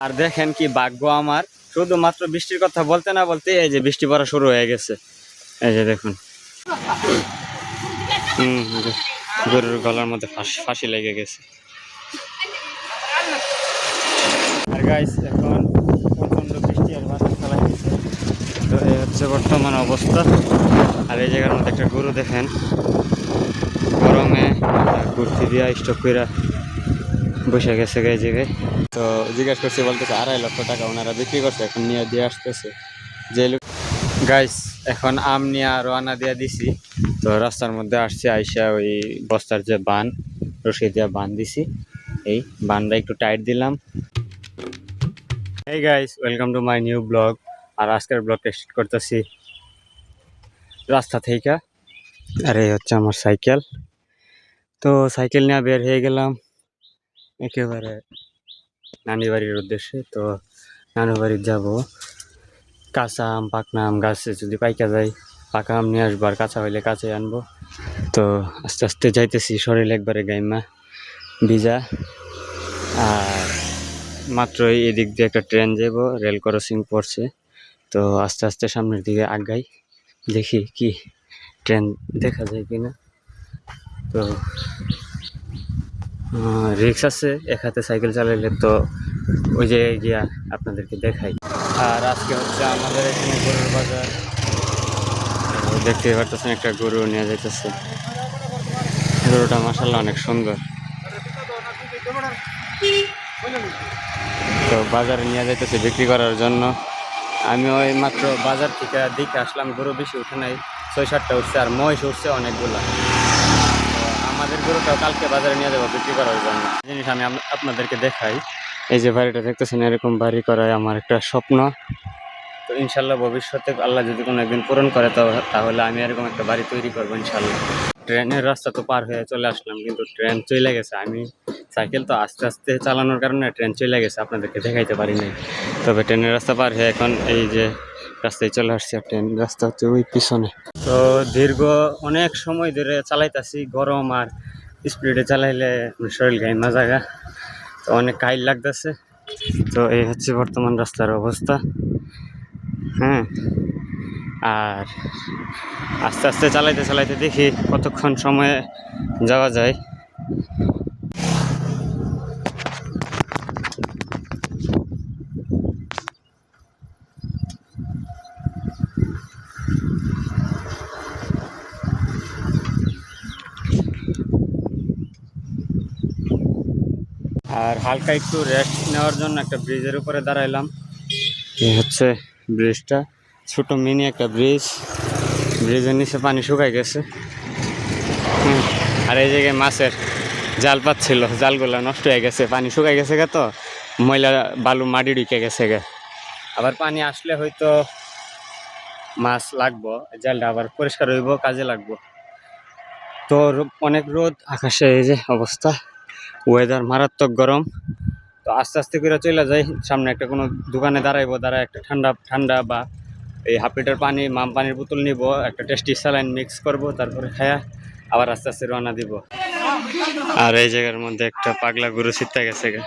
আর দেখেন কি ভাগ্য আমার, শুধুমাত্র বৃষ্টির কথা বলতে না বলতে এই যে বৃষ্টি পড়া শুরু হয়ে গেছে। এই যে দেখুন, গরুর গলার মধ্যে ফাঁসি লেগে গেছে। আর গাইস এখন প্রচন্ড বৃষ্টি আর বাতাস চালাই গেছে। তো এই হচ্ছে বর্তমান অবস্থা। আর এই জায়গার মধ্যে একটা গরু দেখেন, গরমে কুর্তি দিয়া স্টক করে বসে গেছে এই জায়গায়। তো জিজ্ঞাসা করছি, বলতেছে 2.5 লক্ষ টাকা ওনারা বিক্রি করছে, এখন নিয়ে দিয়ে আসতেছে যে লোক। গাইস এখন আম নিয়ে রওনা দিয়ে দিছি। তো রাস্তার মধ্যে আসছে, আইসা ওই বস্তার যে বান, রশি দিয়ে বান দিছি, এই বানটা একটু টাইট দিলাম। এই guys, welcome to my new blog. আর আজকের ব্লগটা স্টার্ট করতেছি রাস্তা থেকে। আর এই হচ্ছে আমার সাইকেল। তো সাইকেল নিয়ে বের হয়ে গেলাম একেবারে নানি বাড়ির উদ্দেশ্যে। তো নানু বাড়ি যাবো। কাঁচা আম, পাকনা আম গাছে যদি পাইকা যায় পাকা আম নিয়ে আসবো, আর কাঁচা হইলে কাঁচাই আনবো। তো আস্তে আস্তে যাইতেছি, শরীর একবারে গাইমা ভিজা। আর মাত্রই এদিক দিয়ে একটা ট্রেন যাব, রেল ক্রসিং পড়ছে। তো আস্তে আস্তে সামনের দিকে আগাই, দেখি কি ট্রেন দেখা যায় কিনা। তো রিক্স আছে, এক হাতে সাইকেল চালাইলে তো ওই জায়গায় গিয়া আপনাদেরকে দেখাই। আর আজকে হচ্ছে আমাদের এখানে গরুর বাজার। দেখতে পারতেছেন একটা গরু নিয়ে যাইতেছে। গরুটা মাশাআল্লাহ অনেক সুন্দর। তো বাজারে নিয়ে যাইতেছে বিক্রি করার জন্য। আমি ওই মাত্র বাজার থেকে দেখে আসলাম, গরু বেশি উঠে নাই, 6-7টা উঠছে, আর মহিষ উঠছে অনেকগুলা। তো আমাদের গরুটাও কালকে বাজারে নিয়ে যাবো বিক্রি করার জন্য। জিনিস আমি আপনাদেরকে দেখাই। এই যে বাড়িটা দেখতেছেন, এরকম বাড়ি করাই আমার একটা স্বপ্ন। তো ইনশাল্লাহ ভবিষ্যতে আল্লাহ যদি কোনো একদিন পূরণ করে তাহলে আমি এরকম একটা বাড়ি তৈরি করবো ইনশাল্লাহ। ট্রেনের রাস্তা তো পার হয়ে চলে আসলাম, কিন্তু ট্রেন চলে গেছে। আমি সাইকেল তো আস্তে আস্তে চালানোর কারণে ট্রেন চলে গেছে, আপনাদেরকে দেখাইতে পারি নাই। তবে ট্রেনের রাস্তা পার হয়ে এখন এই যে রাস্তায় চলে আসছি। আর ট্রেন রাস্তা হচ্ছে ওই পিছনে। তো দীর্ঘ অনেক সময় ধরে চালাইতেছি, গরম আর স্পিডে চালাইলে শরীর গাইমা জায়গা, তো অনেক কাইল লাগতেছে। তো এই হচ্ছে বর্তমান রাস্তার অবস্থা। হ্যাঁ, আর আস্তে আস্তে চালাইতে চালাইতে দেখি কতক্ষণ সময়ে যাওয়া যায়। আর হালকা একটু রেস্ট নেওয়ার জন্য একটা ব্রিজের উপরে দাঁড়াইলাম। এই হচ্ছে ব্রিজটা, ছোট মিনি একটা ব্রিজ। ব্রিজের নিচে পানি শুকাই গেছে। আর এই জায়গায় মাছের জাল পাচ্ছিল, জালগুলো নষ্ট হয়ে গেছে, পানি শুকাই গেছে গে, তো ময়লা বালু মাটি ঢুকে গেছে গে। আবার পানি আসলে হয়তো মাছ লাগবো, জালটা আবার পরিষ্কার হইব, কাজে লাগবো। তো অনেক রোদ আকাশে, এই যে অবস্থা, ওয়েদার মারাত্মক গরম। তো আস্তে আস্তে করে চলে যাই, সামনে একটা কোনো দোকানে দাঁড়াইবো, দাঁড়ায় একটা ঠান্ডা ঠান্ডা বা এই হাফ লিটার পানি, মাম পানির বোতল নিব, একটা টেস্টি স্যালাইন মিক্স করব, তারপরে খায়া আবার আস্তে আস্তে রওনা দিব। আর এই জায়গার মধ্যে একটা পাগলা গরু ছিটতে গেছে গে।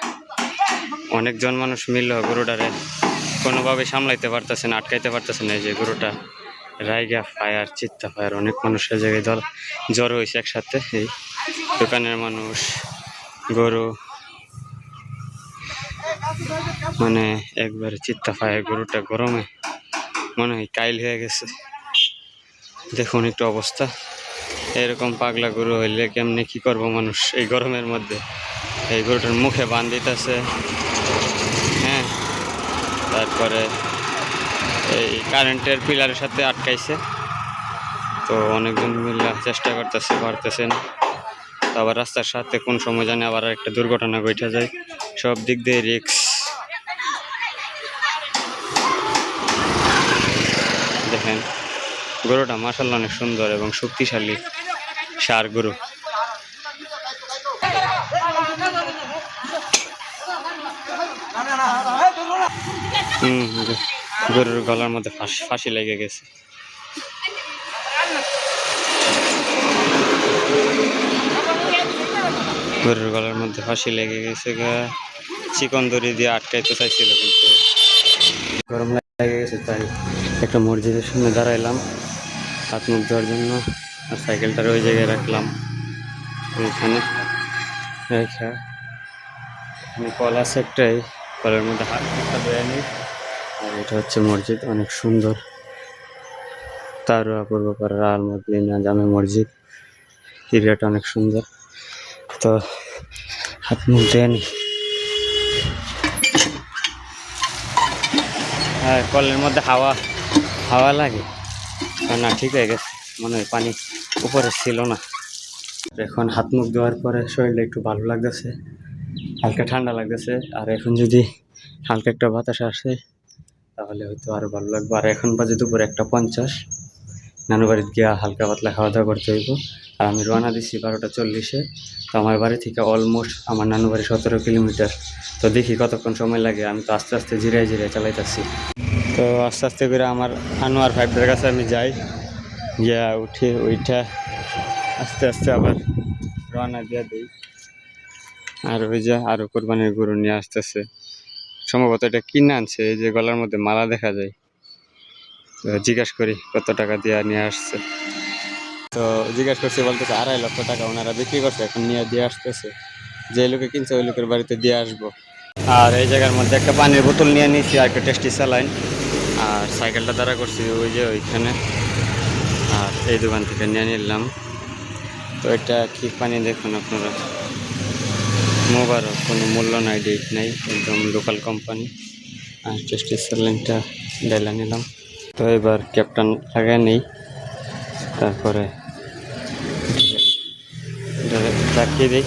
অনেকজন মানুষ মিলল গরুটারে কোনোভাবে সামলাইতে পারতেছে না, আটকাইতে পারতেছে না। এই যে গরুটা রাইগা ফায়ার, চিত্তা ফায়ার, অনেক মানুষের জায়গায় জড়ো হয়েছে একসাথে। এই দোকানের মানুষ, গরু, মানে একবারে চিত্তা ফায়ার। গরুটা গরমে মনে হয় কাইল হয়ে গেছে। দেখুন একটু অবস্থা। এরকম পাগলা গরু হইলে কেমনে কি করবো মানুষ এই গরমের মধ্যে। এই গরুটার মুখে বান দিতেছে, হ্যাঁ, তারপরে এই কারেন্টের পিলারের সাথে আটকাইছে। তো অনেকজন মিলে চেষ্টা করতেছে, পারতেছেন। তো আবার রাস্তার সাথে কোন সময় জানে আবার একটা দুর্ঘটনা ঘটে যায়। সব দিক দিয়ে রিস্ক। দেখেন গরুটা মাশাআল্লাহ অনেক সুন্দর এবং শক্তিশালী ষাঁড় গরু। গরুর গলার মধ্যে ফাঁসি লেগে গেছে। গরুর গলার মধ্যে ফাঁসি লেগে গেছে গা। চিকন দড়ি দিয়ে আটকাইতে চাইছিল, কিন্তু গরম লেগে গেছে, তাই একটা মসজিদের সামনে দাঁড়াইলাম হাত মুখ ধোয়ার জন্য। আর সাইকেলটার ওই জায়গায় রাখলাম, ওইখানে রেখা। এখানে কল আছে একটাই, কলের মধ্যে হাত মুখটা ধুয়ে নিই। আর এটা হচ্ছে মসজিদ, অনেক সুন্দর। তারুয়া পূর্বপাড়া আল মদিনা জামে মসজিদ, এরিয়াটা অনেক সুন্দর। তো হাত মুখ ধুয়ে নিই। হ্যাঁ, কলের মধ্যে হাওয়া হাওয়া লাগে না, ঠিক হয়ে গেছে মনে হয়, পানি উপরে ছিল না। এখন হাত মুখ ধোয়ার পরে শরীরটা একটু ভালো লাগতেছে, হালকা ঠান্ডা লাগতেছে। আর এখন যদি হালকা একটা বাতাস আসে তাহলে হয়তো আরো ভালো লাগবে। আর এখন বাজে দুপুর 1:50, নানু বাড়িতে গিয়া হালকা পাতলা খাওয়া দাওয়া করতে হইব। আর আমি রওনা দিচ্ছি 12:40-এ। তো আমার বাড়ি থেকে অলমোস্ট আমার নানু বাড়ি 17 কিলোমিটার। তো দেখি কতক্ষণ সময় লাগে। আমি তো আস্তে আস্তে জিরায় জিরায় চালাইতেছি। তো আস্তে আস্তে করে আমার আনোয়ার ফাইভটার কাছে আমি যাই, গিয়া উঠে ওইটা আস্তে আস্তে আবার রওনা দিয়ে দিই। আর ওই যে আরো কোরবানির গরু নিয়ে আসতেছে, সম্ভবত এটা কিনে আনছে। এই যে গলার মধ্যে মালা দেখা যায়। তো জিজ্ঞেস করি কত টাকা দিয়ে নিয়ে আসছে। তো জিজ্ঞেস করছে, বলতেছে 2.5 লক্ষ টাকা ওনারা বিক্রি করছে, এখন নিয়ে দিয়ে আসতেছে। যে লোকে কিনছে ওই লোকের বাড়িতে দিয়ে আসবো। আর এই জায়গার মধ্যে একটা পানির বোতল নিয়ে নিয়েছি, আর একটা টেস্টি স্যালাইন। আর সাইকেলটা দাঁড়া করছি ওই যে ওইখানে। আর এই দোকান থেকে নিয়ে নিলাম। তো এটা কি পানি দেখুন আপনারা, মোবারক, কোনো মূল্য নাই, ডেট নাই, একদম লোকাল কোম্পানি। আর টেস্টি স্যালাইনটা ডাইলা নিলাম। তো এবার ক্যাপ্টেন লাগাই নেই, তারপরে রাখিয়ে দিই।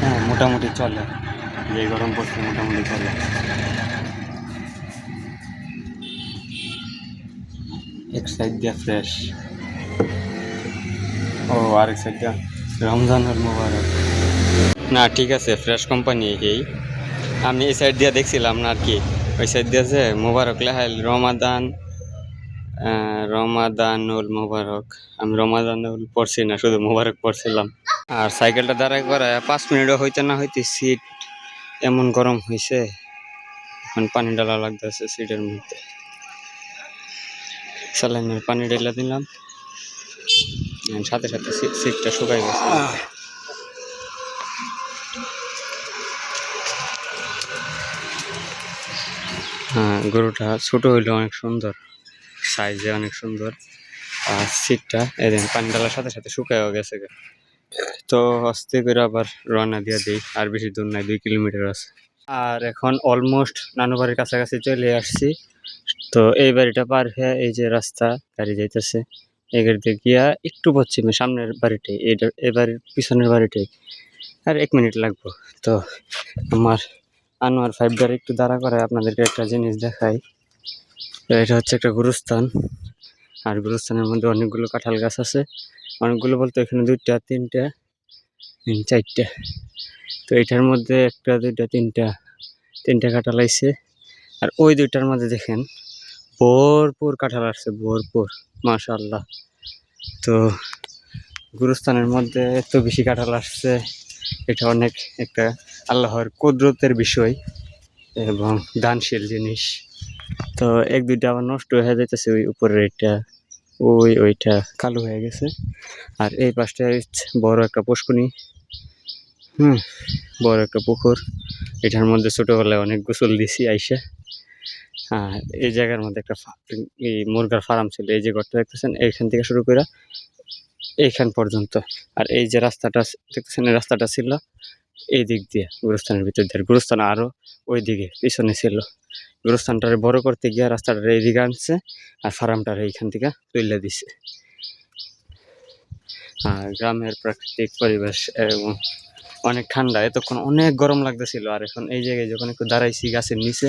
হ্যাঁ, মোটামুটি চলে, যে গরম পড়ছে মোটামুটি চলে। এক সাইড দিয়ে ফ্রেশ, ও আরেক সাইড দিয়ে রমজানুল মুবারক। না ঠিক আছে, ফ্রেশ কোম্পানি। এই আমি এই সাইড দিয়ে দেখছিলাম না আর কি, ওই সাইড দিয়ে আছে মুবারক লেহাইল, রমাদান, রমাদানুল মুবারক। আমি রমাদানুল পড়ছি না, শুধু মুবারক পড়ছিলাম। আর সাইকেলটা দাঁড়ায় করায় 5 মিনিটও হইতে না হইতে সিট এমন গরম হয়েছে, এখন পানি ডালা লাগতেছে সিটের মধ্যে। স্যালাইনের পানি ঢেলে দিলাম, সাথে সাথে সিটটা শুকাই গেছে। হ্যাঁ, গরুটা ছোট হইলেও অনেক সুন্দর, সাইজে অনেক সুন্দর। আর সিটটা এদিন পানি ডালার সাথে সাথে শুকাইও গেছে। তো আস্তে করে আবার রওনা দিয়ে দিই, আর বেশি দূর নাই, 2 কিলোমিটার আছে। আর এখন অলমোস্ট নানু বাড়ির কাছাকাছি চলে আসছি। তো এই বাড়িটা পার হয়ে এই যে রাস্তা গাড়ি যাইতেছে, এই গাড়িতে গিয়া একটু পশ্চিমে সামনের বাড়িটাই, এই বাড়ির পিছনের বাড়িটাই, আর 1 মিনিট লাগবো। তো আমার আনোয়ার ফাইভটার একটু দাঁড়া করে আপনাদেরকে একটা জিনিস দেখাই। তো এটা হচ্ছে একটা গুরুস্থান, আর গুরুস্থানের মধ্যে অনেকগুলো কাঁঠাল গাছ আছে। অনেকগুলো বলতে এখানে 2টা 3টা 4টা। তো এটার মধ্যে 1টা 2টা 3টা কাঁঠাল আইছে। আর ওই 2টার মধ্যে দেখেন ভরপুর কাঁঠাল আসছে, ভরপুর, মাশাআল্লাহ। তো গুরুস্থানের মধ্যে এত বেশি কাঁঠাল আসছে, এটা অনেক একটা আল্লাহর কুদরতের বিষয় এবং দানশীল জিনিস। তো 1-2টা আবার নষ্ট হয়ে যাইতেছে, ওই উপরের এটা, ওইটা কালো হয়ে গেছে। আর এই পাশটা বড় একটা পুষ্কুনি, বড় একটা পুকুর। এটার মধ্যে ছোটবেলায় অনেক গোসল দিছি আইসা। আর এই জায়গার মধ্যে একটা এই মুরগার ফার্ম ছিল, এই যে ঘরটা দেখতেছেন, এইখান থেকে শুরু করে এইখান পর্যন্ত। আর এই যে রাস্তাটা দেখতেছেন, এই রাস্তাটা ছিল এই দিক দিয়ে গুরুস্থানের ভিতর দিয়ে, গুরুস্থান আরো ওই দিকে পিছনে ছিল। গুরুস্থানটারে বড় করতে গিয়ে রাস্তাটা এইদিকে আনছে, আর ফার্মটারে এইখান থেকে তুলে দিছে। আর গ্রামের প্রাকৃতিক পরিবেশ এবং অনেক ঠান্ডা, এতক্ষণ অনেক গরম লাগতেছিল। আর এখন এই জায়গায় যখন একটু দাঁড়াইছি গাছের নিচে,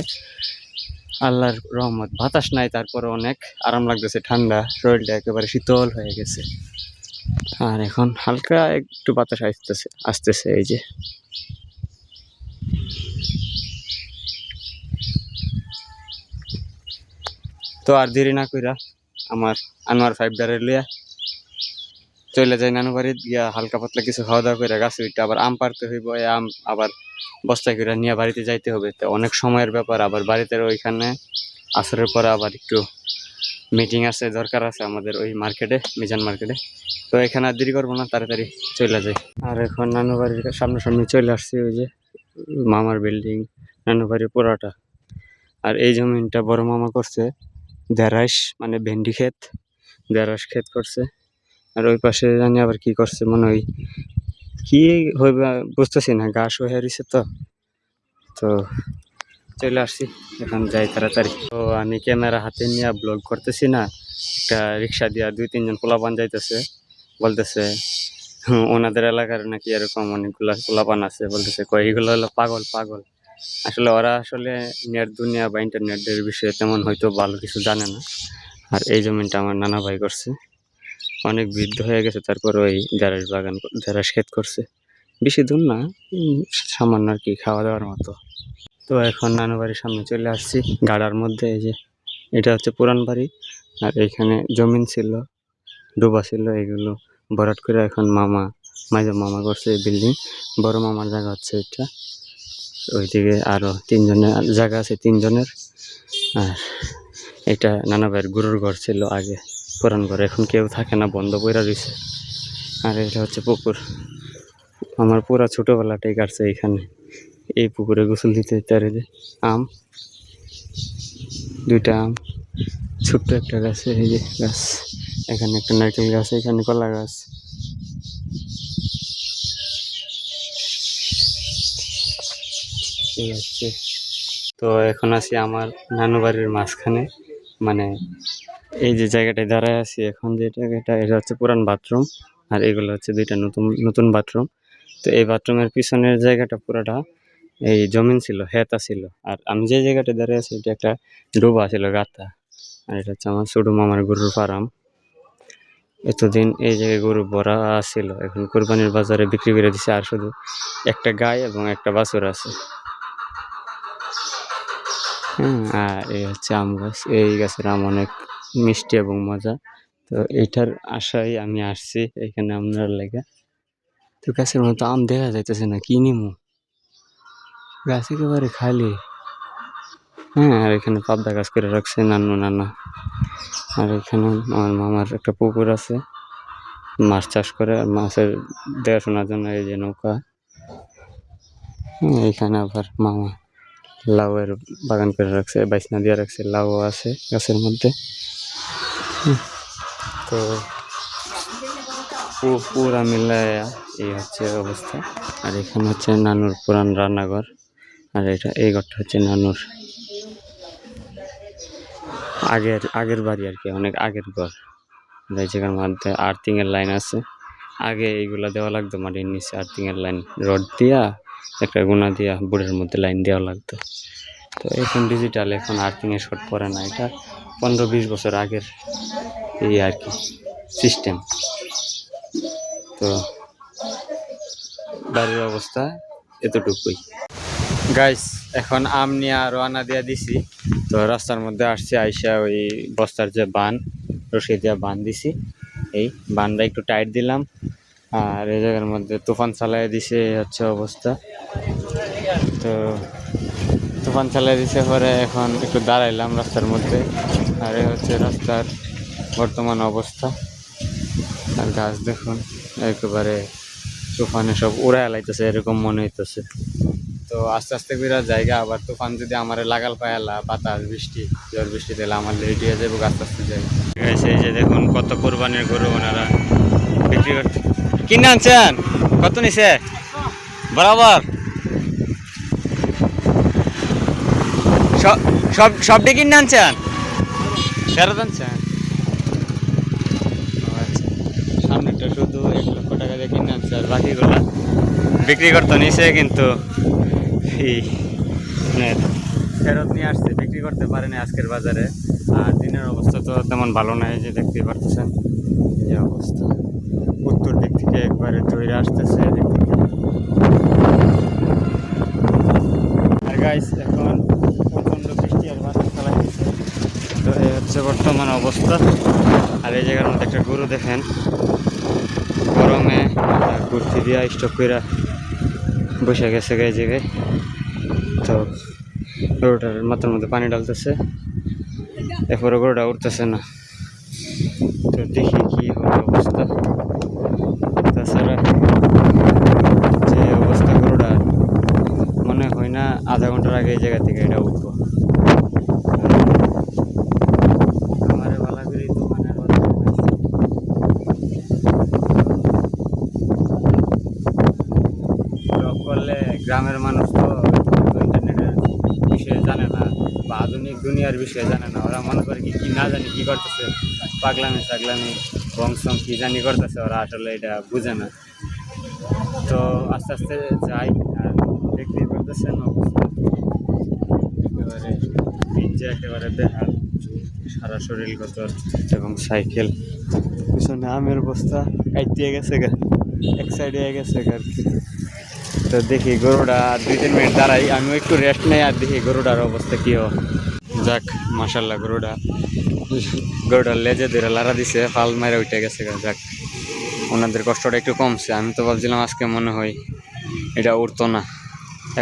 আল্লাহর রহমত, বাতাস নাই, তারপরে অনেক আরাম লাগতেছে, ঠান্ডা, শরীরটা একেবারে শীতল হয়ে গেছে। আর এখন হালকা একটু বাতাস আসতেছে আসতেছে, এই যে। তো আর দেরি না কইরা আমার আনোয়ার 5 ডারে লিয়া চলে যাই নানু বাড়ি গিয়া, হালকা পাতলা কিছু খাওয়া দাওয়া করে গাছে উঠতে আবার আম পাড়তে হইব। এই আম আবার বস্তায় করে নিয়ে বাড়িতে যাইতে হবে, তো অনেক সময়ের ব্যাপার। আবার বাড়িতে ওইখানে আসরের পরে আবার একটু মিটিং আছে, দরকার আছে আমাদের ওই মার্কেটে, মিজান মার্কেটে। তো এখানে আর দেরি করবো না, তাড়াতাড়ি চলে যাই। আর এখন নানু বাড়ির সামনাসামনি চলে আসছি, ওই যে মামার বিল্ডিং, নানু বাড়ি পুরাটা। আর এই জমিনটা বড় মামা করছে দেড়াইশ, মানে ভেন্ডি ক্ষেত, দেড়াইশ ক্ষেত করছে। আর ওই পাশে জানি আবার কি করছে, মনে হয় কি হইবে বুঝতেছি না, ঘাস হয়ে রয়েছে। তো চলে আসছি, এখন যাই তাড়াতাড়ি। তো আমি ক্যামেরা হাতে নিয়ে ব্লগ করতেছি না, একটা রিক্সা দিয়া 2-3 জন পোলাপান যাইতেছে, বলতেছে ওনাদের এলাকার নাকি এরকম অনেকগুলা পোলাপান আছে, বলতেছে কই এগুলো হলো পাগল পাগল। আসলে ওরা আসলে নেট দুনিয়া বা ইন্টারনেটের বিষয়ে তেমন হয়তো ভালো কিছু জানে না। আর এই জমিনটা আমার নানা ভাই করছে, অনেক বৃদ্ধ হয়ে গেছে, তারপর ওই ঢেঁড়স বাগান, ঢেঁড়স ক্ষেত করছে। বেশি দূর না, সামান্য আর কি, খাওয়া দাওয়ার মতো। তো এখন নানু বাড়ির সামনে চলে আসছি, গাড়ার মধ্যে। এই যে এটা হচ্ছে পুরান বাড়ি, আর এইখানে জমিন ছিল, ডোবা ছিল, এগুলো ভরাট করে এখন মাঝে মামা করছে এই বিল্ডিং। বড় মামার জায়গা হচ্ছে এটা, ওইদিকে আরো 3 জনের জায়গা আছে, 3 জনের। আর এটা নানা ভাইয়ের গরুর ঘর ছিল আগে, পুরান ঘর, এখন কেউ থাকে না, বন্ধ পড়ে রয়েছে। আর এটা হচ্ছে পুকুর, আমার পুরা ছোটবেলাটাই কাটছে এখানে, এই পুকুরে গোসল দিতে দিতে। আর এই যে আম, 2টা আম, ছোট্ট একটা গাছে, এই যে গাছ, এখানে একটা নারকেল গাছ, এখানে কলা গাছ। এই হচ্ছে, তো এখন আছি আমার নানু বাড়ির মাঝখানে, মানে এই যে জায়গাটায় দাঁড়ায় আছি এখন, যে জায়গাটা, এটা হচ্ছে পুরান বাথরুম। আর এগুলো হচ্ছে 2টা নতুন নতুন বাথরুম। তো এই বাথরুমের পিছনের জায়গাটা পুরাটা এই জমিন ছিল, হেতা ছিল। আর আমি যে জায়গাটা দাঁড়িয়ে আছি, এটা একটা ডোবা ছিল, গাতা। আর এটা হচ্ছে আমার ছোট মামার গরুর ফার্ম। এতদিন এই জায়গায় গরু ভরা ছিল, এখন কোরবানির বাজারে বিক্রি করে দিছে। আর শুধু একটা গাই এবং একটা বাছুর আছে। আর এই হচ্ছে আম গাছ, এই গাছের আম অনেক মিষ্টি এবং মজা। তো এইটার আশায় আমি আসছি এখানে আপনার লেগে। তো গাছের মতো আম দেখা যাইতেছে না, কি নিমু, গাছ একেবারে খালি। আর এখানে পাবদা গাছ করে রাখছে নানা। আর এখানে আমার মামার একটা পুকুর আছে, মাছ চাষ করে, মাছের দেখাশোনার জন্য এই যে নৌকা। এখানে আবার মামা লাউয়ের বাগান করে রাখছে, বাইসনা দিয়ে রাখছে, লাউ আছে গাছের মধ্যে। তো পুরা মিলায় এই হচ্ছে অবস্থা। আর এখানে হচ্ছে নানুর পুরান রান্নাঘর। আর এটা, এই ঘরটা হচ্ছে নানুর আগের বাড়ি আর কি, অনেক আগের ঘর। এই জায়গার মধ্যে আর্থিংয়ের লাইন আছে, আগে এইগুলা দেওয়া লাগতো মাটির নিচে, আর্থিংয়ের লাইন রড দিয়া, একটা গুণা দিয়া বোর্ডের মধ্যে লাইন দেওয়া লাগতো। তো এখন ডিজিটাল, এখন আর্থিংয়ের শর্ট পড়ে না। এটা 15-20 বছর আগের এই আর কি সিস্টেম। তো বাড়ির অবস্থা এতটুকুই গাইস। এখন আম নিয়ে রওনা দিয়ে দিছি। তো রাস্তার মধ্যে আসছি, আইসা ওই বস্তার যে বান, রশি দিয়ে বান দিছি, এই বানটা একটু টাইট দিলাম। আর এই জায়গার মধ্যে তুফান চালাই দিছে, এই হচ্ছে অবস্থা। তো তুফান চালাই দিছে পরে এখন একটু দাঁড়াইলাম রাস্তার মধ্যে। আর এই হচ্ছে রাস্তার বর্তমান অবস্থা। আর গাছ দেখুন, একেবারে তুফানে সব উড়ায় লাইতেছে, এরকম মনে হইতেছে। তো আস্তে আস্তে করে জায়গা, আবার তুফান যদি আমার লাগাল পায়ালা, বাতাস বৃষ্টি, ঝড় বৃষ্টি দিলে আমার রেডি হয়ে যাবো, আস্তে আস্তে যাই। এই যে দেখুন কত কোরবানির গরু ওনারা বিক্রি করতে। কিনে আনছেন? কত নিছে বরাবর? সবটি কিনে আনছেন? ফেরত আনছেন? আচ্ছা, সামনেটা শুধু 1 লক্ষ টাকা দিয়ে কিনে আনছে, আর বাকিগুলো বিক্রি করতে নিছে, কিন্তু ফেরত নিয়ে আসছে, বিক্রি করতে পারেনি আজকের বাজারে। আর দিনের অবস্থা তো তেমন ভালো নাই, যে দেখতেই পারতেছেন এই অবস্থা। উত্তর দিক থেকে একবারে তৈরি আসতেছে এদিক থেকে। আর গাইস এখন প্রচণ্ড বৃষ্টি আর বাতাস চালাইতেছে। তো এই হচ্ছে বর্তমান অবস্থা। আর এই জায়গার মধ্যে একটা গরু দেখেন, গরমে কুর্তি দিয়া স্টক করে বসে গেছে এই জায়গায়। তো গরুটার মাথার মধ্যে পানি ডালতেছে, এরপরে গরুটা উঠতেছে না। তো দেখি কি হবে অবস্থা। তাছাড়া যে অবস্থা গরুটা, মনে হয় না আধা ঘন্টার আগে এই জায়গা থেকে এটা উঠবো। আমারে ভালো করে দোকানের ব্লগ করলে গ্রামের মানুষ তো ইন্টারনেটের বিষয়ে জানে না বা আধুনিক দুনিয়ার বিষয়ে জানে না। ওরা মনে করে কি না জানি কি করতেছে, পাগলামি টাগলামি বংশম কি জানি করতেছে, ওরা আসলে এটা বুঝে না। তো আস্তে আস্তে যাই, আর দেখতেই পারতেছেন অবস্থা একেবারে ভিজে, একেবারে বেহাল, সারা শরীর গত, এবং সাইকেল পিছনে আমের বস্তা কাইতে গেছে গা, এক সাইডে গেছে আর কি। তো দেখি গরুটা 2-3 মিনিট দাঁড়াই, আমি একটু রেস্ট নেই আর দেখি গরুটার অবস্থা কি হয়। যাক মাশাল্লাহ, গরুটার লেজে ধরে লাড়া দিছে, ফাল মারে উঠে গেছে গা। যাক, ওনাদের কষ্টটা একটু কমছে। আমি তো ভাবছিলাম আজকে মনে হয় এটা উঠতো না।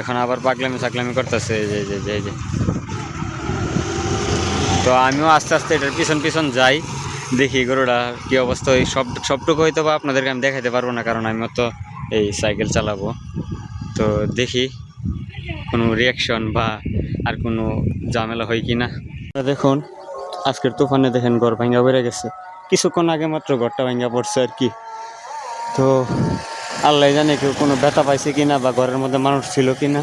এখন আবার পাগলামি সাগলামি করতেছে এই যে এই যে এই যে। তো আমিও আস্তে আস্তে এটার পিছন পিছন যাই, দেখি গরুটা কি অবস্থা। ওই সবটুকু হয়তো বা আপনাদেরকে আমি দেখাতে পারবো না, কারণ আমিও তো এই সাইকেল চালাবো। তো দেখি কোনো রিয়াকশন বা আর কোনো ঝামেলা হয় কি না। দেখুন আজকের তুফানে দেখেন ঘর ভাঙ্গা বেড়ে গেছে, কিছুক্ষণ আগে মাত্র ঘরটা ভাঙ্গা পড়ছে আর কি। তো আল্লাহ জানে কেউ কোনো ব্যথা পাইছে কিনা বা ঘরের মধ্যে মানুষ ছিল কিনা।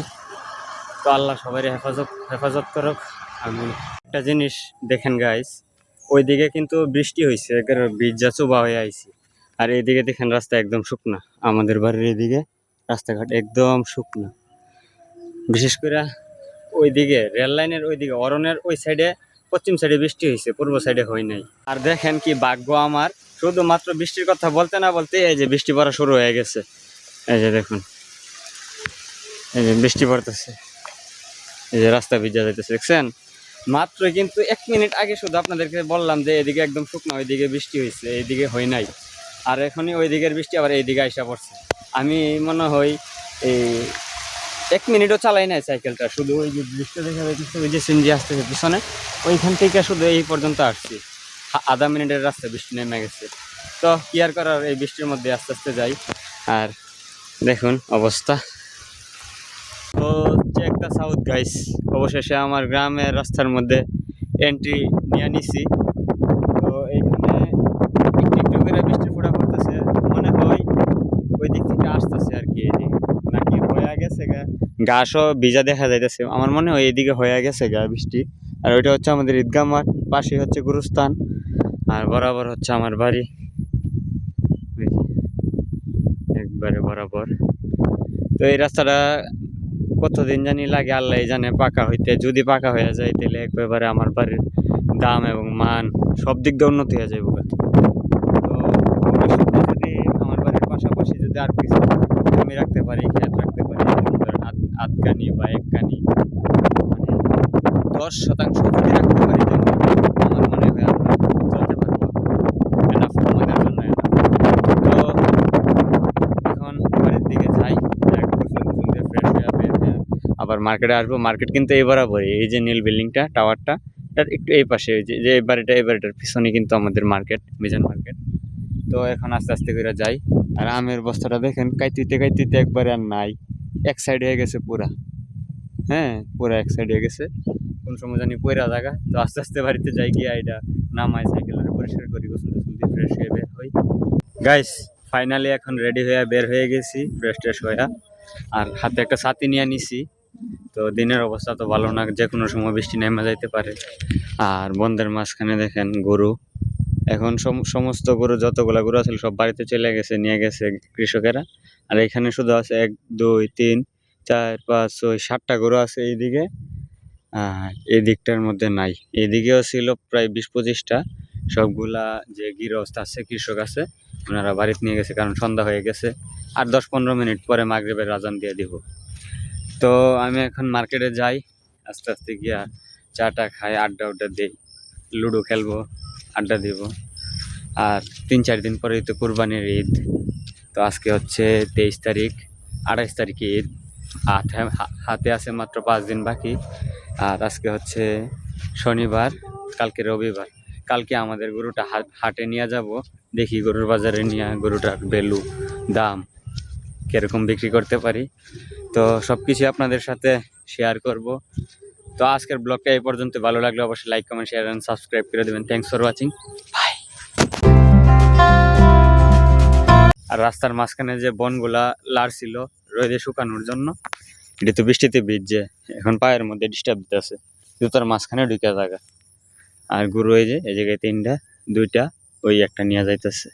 তো আল্লাহ সবাই হেফাজত করুক। আমি একটা জিনিস দেখেন গাইস, ওইদিকে কিন্তু বৃষ্টি হয়েছে, একেবারে ভিজা চোবা হয়ে আইছি। আর এইদিকে দেখেন রাস্তা একদম শুকনা, আমাদের বাড়ির এইদিকে রাস্তাঘাট একদম শুকনা। বিশেষ করে ওইদিকে রেল লাইনের ওইদিকে অরণের ওই সাইডে, পশ্চিম সাইডে বৃষ্টি হয়েছে, পূর্ব সাইডে হয় নাই। আর দেখেন কি ভাগ্য আমার, শুধুমাত্র বৃষ্টির কথা বলতে না বলতে এই যে বৃষ্টি পড়া শুরু হয়ে গেছে। এই যে দেখুন, এই যে বৃষ্টি পড়তেছে, এই যে রাস্তা ভিজা যাইতেছে দেখছেন। মাত্র কিন্তু 1 মিনিট আগে শুধু আপনাদেরকে বললাম যে এদিকে একদম শুকনো, ওইদিকে বৃষ্টি হয়েছে, এইদিকে হয় নাই। আর এখনই ওই দিকের বৃষ্টি আবার এইদিকে আইসা পড়ছে। আমি মনে হয় এই 1 মিনিটও চালাই নাই সাইকেলটা, শুধু ওই যে বৃষ্টি দেখা যাচ্ছে, ওই যে সিনজি আসতেছে পিছনে, ওইখান থেকে শুধু এই পর্যন্ত আসছি। আধা মিনিটের রাস্তা বৃষ্টি নেমে গেছে। তো কি আর করার, এই বৃষ্টির মধ্যে আস্তে আস্তে যাই। আর দেখুন অবস্থা। তো চেক দ্য সাউথ গাইস, অবশেষে আমার গ্রামের রাস্তার মধ্যে এন্ট্রি নিয়ে নিছি। তো এইখানে একটু একটু করে বৃষ্টি ফোঁটা পড়তেছে, মনে হয় ওই দিক থেকে আসতেছে আর কি। এদিকে নাকি হয়ে গেছে গা, ঘাসও ভিজা দেখা যাইতেছে, আমার মনে হয় এইদিকে হয়ে গেছে গা বৃষ্টি। আর ওইটা হচ্ছে আমাদের ঈদগাহ মাঠ, পাশে হচ্ছে গুরুস্থান, আর বরাবর হচ্ছে আমার বাড়ি, একবারে বরাবর। তো এই রাস্তাটা কতদিন জানি লাগে আল্লাহ জানে পাকা হইতে। যদি পাকা হয়ে যায় তাহলে একেবারে আমার বাড়ির দাম এবং মান সব দিক দিয়ে উন্নতি হয়ে যাবে। তো ভবিষ্যতে যদি আমার বাড়ির পাশাপাশি যদি আর কিছু জমি রাখতে পারি, ক্ষেত রাখতে পারি, আধ কানি বা 1 কানি, মানে 10% যদি রাখতে পারি জমি, আমার মনে হয় আমরা চলতে পারবো, এনাফ আমাদের জন্য এনাফ। তো এখন বাড়ির দিকে যাই, গোসল দিয়ে ফ্রেশ হয়ে বের হয়ে আবার মার্কেটে আসবো। মার্কেট কিন্তু এই বরাবরই, এই যে নীল বিল্ডিংটা, টাওয়ারটা, তার একটু এই পাশে, যে এই বাড়িটার পিছনে কিন্তু আমাদের মার্কেট, মিজান মার্কেট। তো এখন আস্তে আস্তে করে যাই। আর আমের বস্তাটা দেখেন কাইতিতে কাইতিতে একবারে আর নাই, এক সাইড হয়ে গেছে পুরা। হ্যাঁ, পুরা এক সাইড হয়ে গেছে, কোন সময় জানি পয়রা জায়গা। তো আস্তে আস্তে বাড়িতে যাই, গিয়ে এটা নামাই, সাইকেলটা পরিষ্কার করি, গোসল টোসল দিয়ে ফ্রেশ হয়ে বের হই। গাইস ফাইনালি এখন রেডি হয়ে বের হয়ে গেছি, ফ্রেশ ট্রেশ হয়ে। আর হাতে একটা ছাতি নিয়ে নিছি। তো দিনের অবস্থা তো ভালো না, যে কোনো সময় বৃষ্টি নেমে যাইতে পারে। আর বন্ধের মাঝখানে দেখেন গরু, এখন সমস্ত গরু, যতগুলা গরু আছে সব বাড়িতে চলে গেছে, নিয়ে গেছে কৃষকেরা। আর এখানে শুধু আছে 1 2 3 4 5 6 7টা গরু আছে এইদিকে। এই দিকটার মধ্যে নাই, এদিকেও ছিল প্রায় 20-25টা। সবগুলা যে গৃহস্থ আছে, কৃষক আছে, ওনারা বাড়িতে নিয়ে গেছে, কারণ সন্ধ্যা হয়ে গেছে। আর 10-15 মিনিট পরে মাগরিবের আজান দিয়ে দিব। তো আমি এখন মার্কেটে যাই, আস্তে আস্তে গিয়া চাটা খাই, আড্ডা দিই, লুডো খেলবো, আড্ডা দিব। আর 3-4 দিন পরেই তো কুরবানির ঈদ। তো আজকে হচ্ছে 23 তারিখ, 28 তারিখে ঈদ। হাতে আছে মাত্র 5 দিন বাকি। আর আজকে হচ্ছে শনিবার, কালকে রবিবার। কালকে আমাদের গরুটা হাটে নিয়ে যাব, দেখি গরুর বাজারে নিয়ে গরুটার ভ্যালু, দাম কিরকম বিক্রি করতে পারি। তো সব কিছু আপনাদের সাথে শেয়ার করব। তো আজকের ব্লগটা এই পর্যন্ত। ভালো লাগলে অবশ্যই like, comment, share and subscribe করে দেবেন। Thanks for watching, bye. আর রাস্তার মাঝখানে যে বনগুলা লাড়ছিল রোদে শুকানোর জন্য, এটা তো বৃষ্টিতে ভিজছে, এখন পায়ের মধ্যে ডিস্টার্ব দিতেছে, জুতার মাঝখানে ঢুকে জায়গা। আর গরু এই যে এই জায়গায় 3টা, 2টা, ওই একটা নিয়ে যাইতেছে।